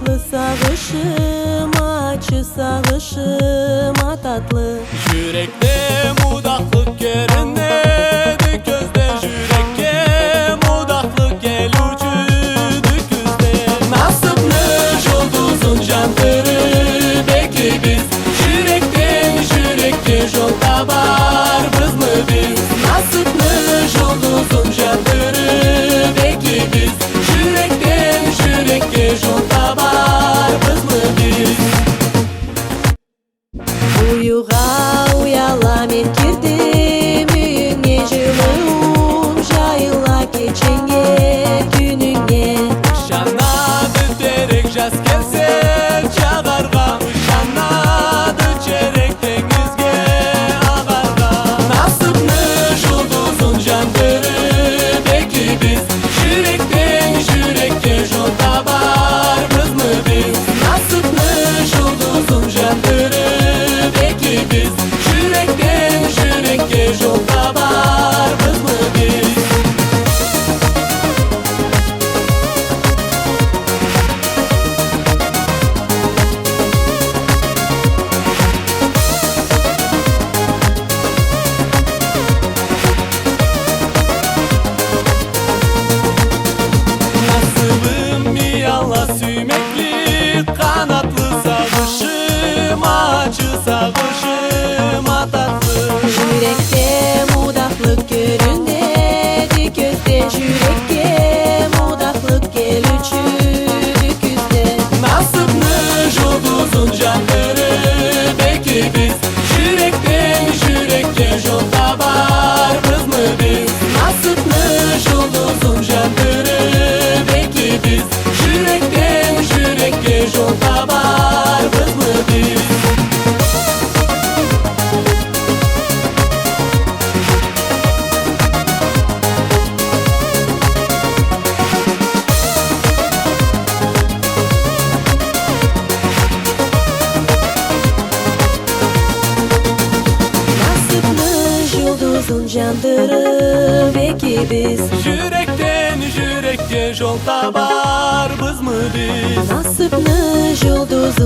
tatlı sağışım, acı sağışım, tatlı. Yürekte mudaklık görünedi gözde, yürekte mudaklık gelücüdü güzde. Nasipmiş olduzun candırı belki biz, yürekten yol tabar biz mı biz? Nasipmiş olduzun candırı belki biz, yürekten yol tabar biz mı biz? Uyuğa uyala men girdim üyüne, жылуun жайыла кечеңе күнүңе. Şanadı terek jaz gelse çağarga, şanadı çerek denizge ağarga. Nasipmiş olduzun candırı belki biz, yürekten yol tabar biz mı biz? Nasipmiş olduzun candırı belki biz, yürekten yol tabar biz mı biz? Nasibim mi Allah süymekli, kanatlı sağışım, acı sağışım, tatlı. Yürekte mudaklık görünedi gözde, yürekte mudaklık gelücüdü güzde. Nasipmiş olduzun candırı belki biz, yürekten yol tabar biz mı biz? Nasipmiş olduzun candırı belki biz, yürekten yol tabar biz mı biz? Nasipmiş yıldızın candırı belki biz, Yürekten yol tabar biz mı biz? nasipmiş yıldızın